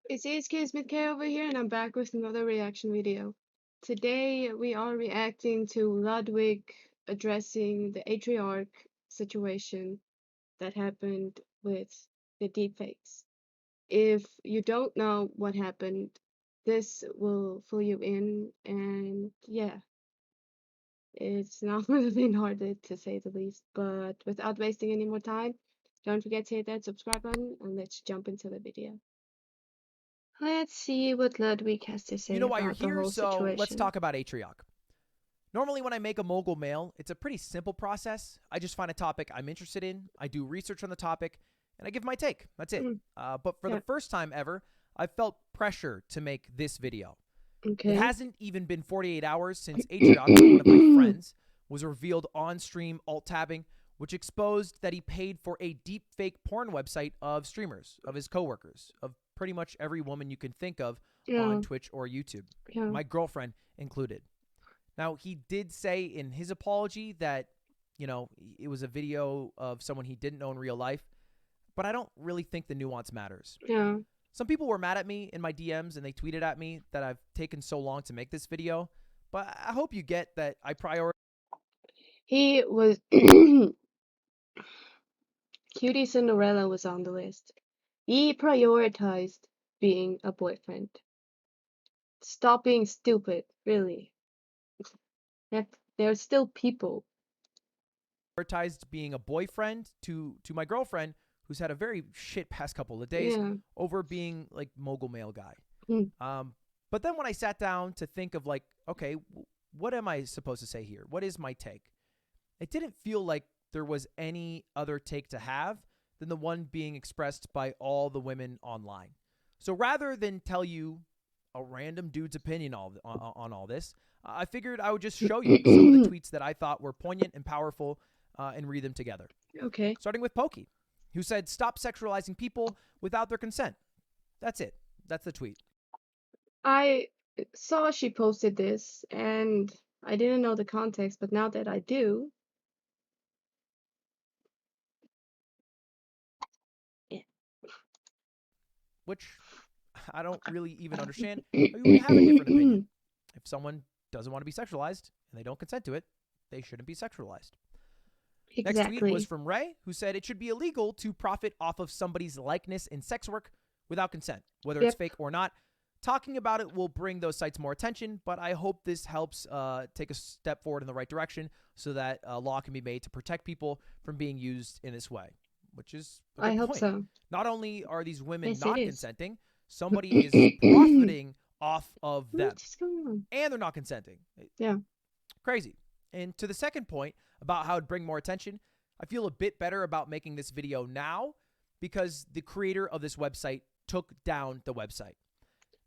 It's HK over here, and I'm back with another reaction video. Today, we are reacting to Ludwig addressing the Atrioc situation that happened with the deepfakes. If you don't know what happened, this will fill you in, and yeah, it's not really hard to say the least. But without wasting any more time, don't forget to hit that subscribe button, and let's jump into the video. Let's see what Ludwig has to You say know why you're about the here, whole so let's situation. talk about Atrioc. Normally, when I make a mogul mail, it's a pretty simple process. I just find a topic I'm interested in, I do research on the topic, and I give my take. That's it. Mm, But for the yeah, first time ever, I felt pressure to make this video. It okay. hasn't even been 48 hours since Atrioc, one of my friends, was revealed on stream alt tabbing, which exposed that he paid for a deep fake porn website of streamers, of his coworkers, of pretty much every woman you can think of Yeah, on Twitch or YouTube, yeah. my girlfriend included. Now, he did say in his apology that, it was a video of someone he didn't know in real life, but I don't really think the nuance matters. Yeah. Some people were mad at me in my DMs and they tweeted at me that I've taken so long to make this video, but I hope you get that I prioritize He was Cutie Cinderella was on the list. He prioritized being a boyfriend. Stop being stupid, really. That there's still people. being a boyfriend to my girlfriend, who's had a very shit past couple of days, Yeah. over being like mogul male guy. Mm. Um, but then when I sat down to think of like, okay, what am I supposed to say here? What is my take? It didn't feel like there was any other take to have than the one being expressed by all the women online. So rather than tell you a random dude's opinion on all this, I figured I would just show you some of the tweets that I thought were poignant and powerful and read them together. Okay. Starting with Pokey, who said, "Stop sexualizing people without their consent." That's it. That's the tweet. I saw she posted this and I didn't know the context, but now that I do, yeah. Which I don't really even understand. We have a different opinion. If someone doesn't want to be sexualized and they don't consent to it, they shouldn't be sexualized. Next tweet was Exactly. from Ray, who said it should be illegal to profit off of somebody's likeness in sex work without consent, whether it's Yep. fake or not. Talking about it will bring those sites more attention, but I hope this helps take a step forward in the right direction so that a law can be made to protect people from being used in this way, which is a I good hope point. so. Not only are these women Yes, it not is. consenting, somebody is profiting off of them, What's going on? and they're not consenting. Yeah. Crazy. And to the second point about how it'd bring more attention, I feel a bit better about making this video now because the creator of this website took down the website.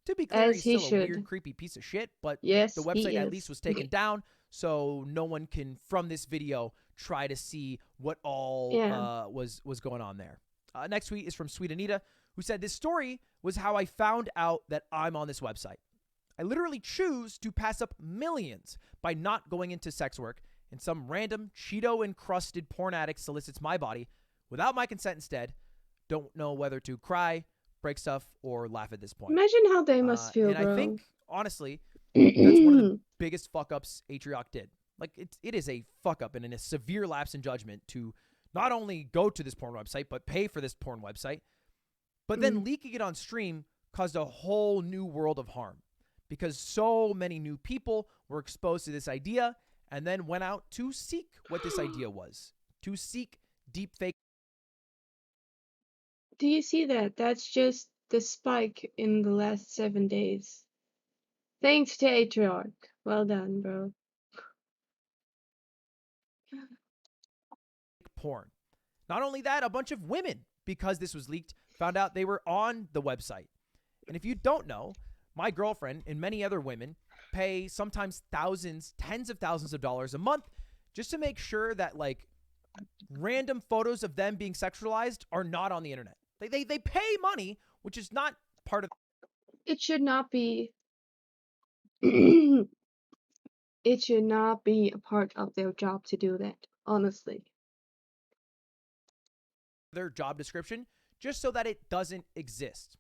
To be clear, As he's he still a weird, should. creepy piece of shit, but the Yes, he website at least is. was taken down, so no one can, from this video, try to see what all Yeah. was going on there. Next tweet is from Sweet Anita, who said, "This story was how I found out that I'm on this website. I literally choose to pass up millions by not going into sex work, and some random Cheeto-encrusted porn addict solicits my body without my consent instead. Don't know whether to cry, break stuff, or laugh at this point." Imagine how they must feel, And I bro. think, honestly, that's one of the biggest fuck ups Atrioc did. Like, it is a fuck up and in a severe lapse in judgment to not only go to this porn website, but pay for this porn website. But then leaking it on stream caused a whole new world of harm because so many new people were exposed to this idea and then went out to seek what this idea was, to seek deep fake. Do you see that? That's just the spike in the last 7 days. Thanks to Atrioc. Well done, bro. porn. Not only that, a bunch of women, because this was leaked, found out they were on the website. And if you don't know, my girlfriend and many other women pay sometimes thousands, tens of thousands of dollars a month just to make sure that like random photos of them being sexualized are not on the internet. They pay money, which is not part of It should not be. It should not be a part of their job to do that, honestly. their job description, just so that it doesn't exist.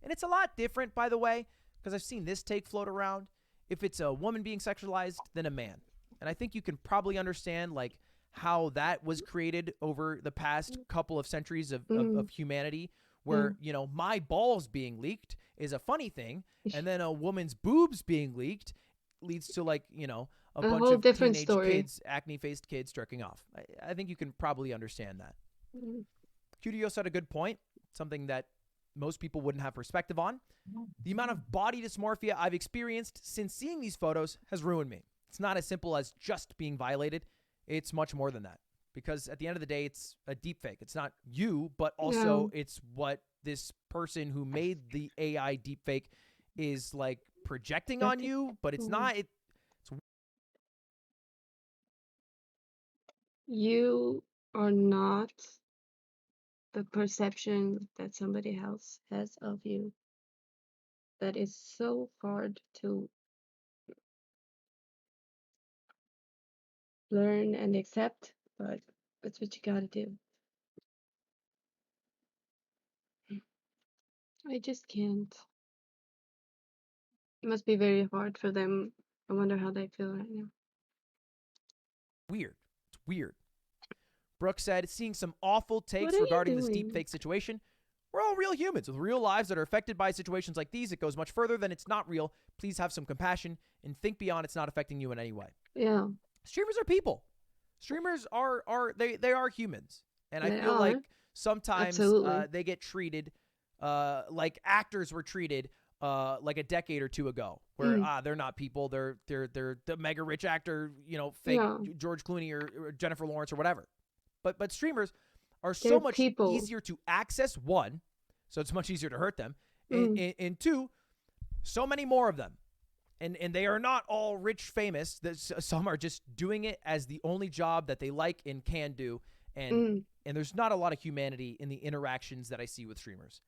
And it's a lot different, by the way, because I've seen this take float around. If it's a woman being sexualized than a man. And I think you can probably understand like how that was created over the past couple of centuries Mm. of humanity, Yeah. where, my balls being leaked is a funny thing. And then a woman's boobs being leaked leads to like, a A bunch whole of different teenage story. kids, acne faced kids jerking off. I think you can probably understand that. Mm. QDO said a good point, something that most people wouldn't have perspective on. The amount of body dysmorphia I've experienced since seeing these photos has ruined me. It's not as simple as just being violated. It's much more than that. Because at the end of the day, it's a deep fake. It's not you, but Yeah. also it's what this person who made the AI deep fake is like projecting on Acting. you, but it's Mm. not. It's You are not the perception that somebody else has of you. That is so hard to learn and accept, but that's what you gotta do. I just can't. It must be very hard for them. I wonder how they feel right now. weird. It's weird. Brooks said, seeing some awful What are takes you regarding this doing? deepfake situation. We're all real humans with real lives that are affected by situations like these. It goes much further than it's not real. Please have some compassion and think beyond it's not affecting you in any way. Yeah, Streamers are people. Streamers are they are humans, and I they feel are. like sometimes Absolutely. they get treated like actors were treated like a decade or two ago, where Mm. they're not people, they're the mega rich actor, fake Yeah, George Clooney or Jennifer Lawrence or whatever. But streamers are so they're much people. easier to access, one, so it's much easier to hurt them, and, Mm. and, and two, so many more of them. And they are not all rich, famous. Some are just doing it as the only job that they like and can do. And Mm. and there's not a lot of humanity in the interactions that I see with streamers.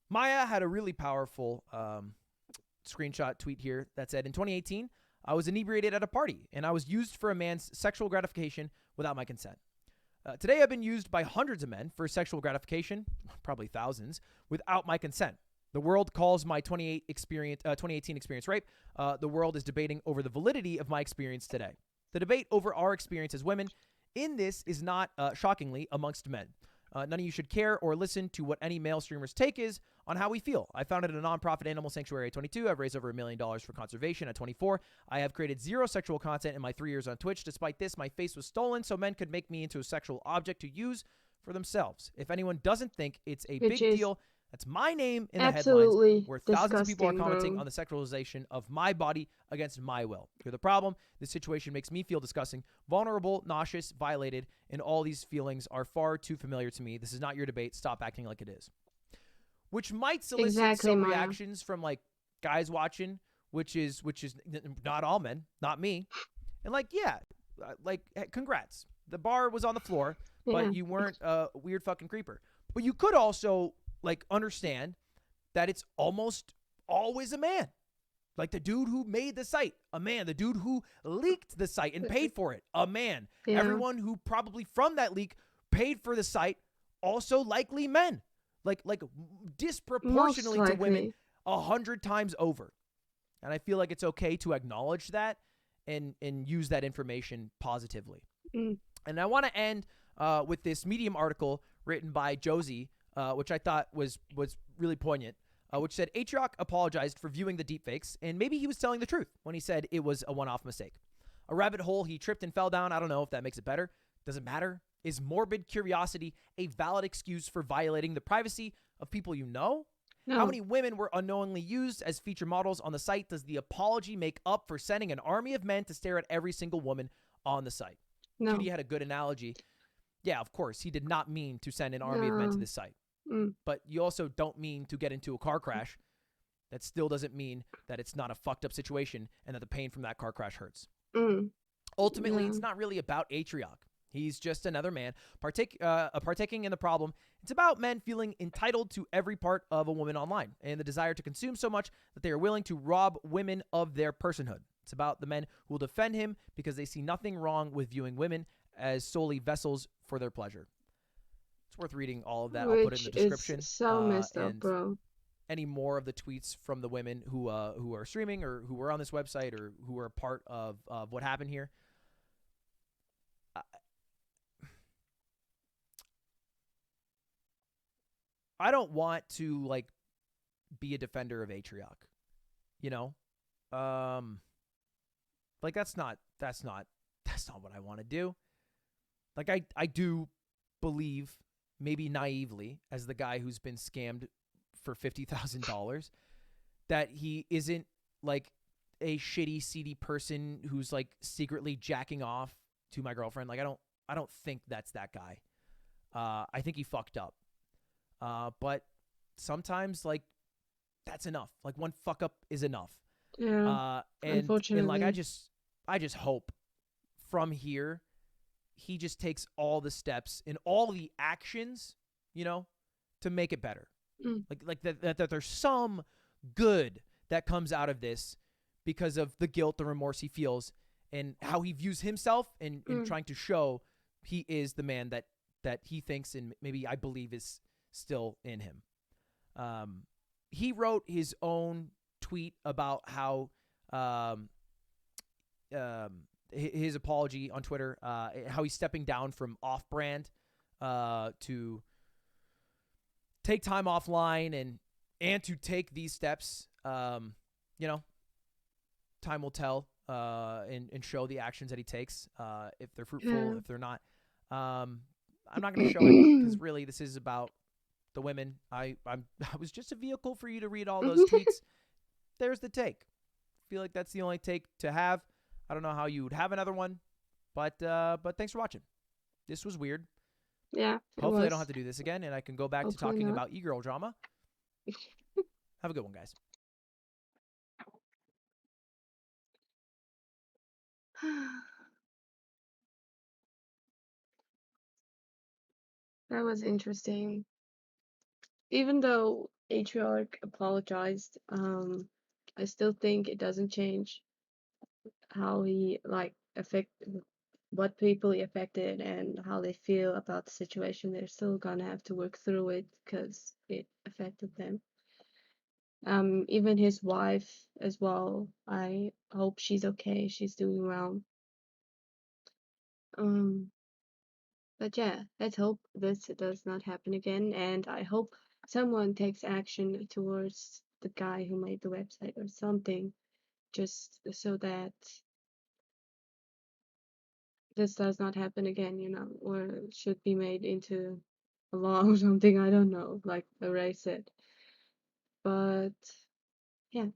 Maya had a really powerful screenshot tweet here that said, in 2018, I was inebriated at a party and I was used for a man's sexual gratification without my consent. Today, I've been used by hundreds of men for sexual gratification, probably thousands, without my consent. The world calls my 2018 experience rape. The world is debating over the validity of my experience today. The debate over our experience as women in this is not, shockingly, amongst men. None of you should care or listen to what any male streamer's take is on how we feel. I founded a nonprofit animal sanctuary at 22. I've raised over $1 million for conservation at 24. I have created zero sexual content in my 3 years on Twitch. Despite this, my face was stolen so men could make me into a sexual object to use for themselves. If anyone doesn't think it's a Which big is deal, that's my name in the headlines, absolutely where thousands of people are disgusting, commenting bro. on the sexualization of my body against my will. You're the problem. This situation makes me feel disgusting, vulnerable, nauseous, violated, and all these feelings are far too familiar to me. This is not your debate. Stop acting like it is. Which might solicit Exactly, some Maya. reactions from like guys watching, which is not all men, not me. And like, yeah, like congrats. The bar was on the floor, Yeah. but you weren't a weird fucking creeper. But you could also like understand that it's almost always a man. Like the dude who made the site, a man. The dude who leaked the site and paid for it, a man. Yeah. Everyone who probably from that leak paid for the site, also likely men. Like Most disproportionately to women, likely. 100 times over. And I feel like it's okay to acknowledge that and use that information positively. Mm. And I want to end with this Medium article written by Josie, which I thought was really poignant, which said Atrioc apologized for viewing the deepfakes, and maybe he was telling the truth when he said it was a one-off mistake. A rabbit hole he tripped and fell down. I don't know if that makes it better. Doesn't matter. Is morbid curiosity a valid excuse for violating the privacy of people you know? How No. many women were unknowingly used as feature models on the site? Does the apology make up for sending an army of men to stare at every single woman on the site? No. QD had a good analogy. Yeah, of course, he did not mean to send an army of men to No. this site. Mm. But you also don't mean to get into a car crash. That still doesn't mean that it's not a fucked up situation and that the pain from that car crash hurts. Mm. Ultimately, Yeah. it's not really about Atrioc. He's just another man partaking in the problem. It's about men feeling entitled to every part of a woman online and the desire to consume so much that they are willing to rob women of their personhood. It's about the men who will defend him because they see nothing wrong with viewing women as solely vessels for their pleasure. It's worth reading all of that. I'll put it in Which the is description. so messed up, And bro. any more of the tweets from the women who are streaming or who were on this website or who were a part of what happened here. I, I don't want to like be a defender of Atrioc, you know? Um like that's not what I want to do. Like I do believe, maybe naively, as the guy who's been scammed for $50,000, that he isn't like a shitty, seedy person who's like secretly jacking off to my girlfriend. Like I don't think that's that guy. I think he fucked up. But sometimes like that's enough. Like one fuck up is enough. Yeah, And like unfortunately. I just hope from here he just takes all the steps and all the actions, you know, to make it better. Mm, Like that there's some good that comes out of this because of the guilt, the remorse he feels, and how he views himself, and in mm, trying to show he is the man that he thinks and maybe I believe is still in him. Um, he wrote his own tweet about how um, his apology on Twitter, how he's stepping down from off-brand to take time offline and to take these steps. You know, time will tell and show the actions that he takes, if they're fruitful, yeah. if they're not. Um, I'm not going to show it because really this is about the women. I was just a vehicle for you to read all those tweets. There's the take. Feel like that's the only take to have. I don't know how you would have another one, but thanks for watching. This was weird. Yeah, it Hopefully I don't have was. to do this again and I can go back to Hopefully talking not. about e-girl drama. Have a good one, guys. That was interesting. Even though Atrioc apologized, I still think it doesn't change how he like affect what people he affected and how they feel about the situation. They're still gonna have to work through it because it affected them. Even his wife as well. I hope she's okay. She's doing well. Um, but yeah, let's hope this does not happen again. And I hope someone takes action towards the guy who made the website or something, just so that this does not happen again, or should be made into a law or something. I don't know, like Ray said. But yeah,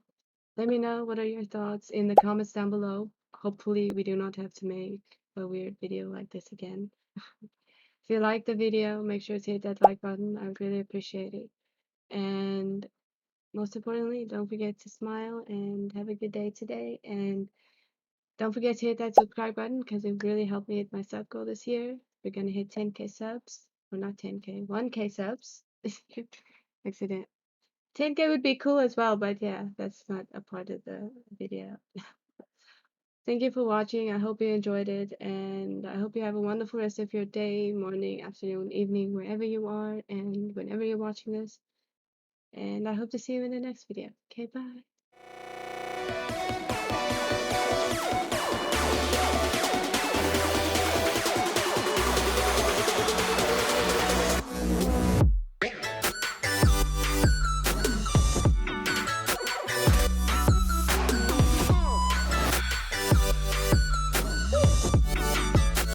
let me know what are your thoughts in the comments down below. Hopefully, we do not have to make a weird video like this again. If you like the video, make sure to hit that like button. I would really appreciate it. And most importantly, don't forget to smile and have a good day today. And don't forget to hit that subscribe button because it really helped me hit my sub goal this year. We're gonna hit 10K subs. Or not 10K, 1K subs. Accident. 10K would be cool as well, but yeah, that's not a part of the video. Thank you for watching. I hope you enjoyed it, and I hope you have a wonderful rest of your day, morning, afternoon, evening, wherever you are, and whenever you're watching this. And I hope to see you in the next video. Okay, bye.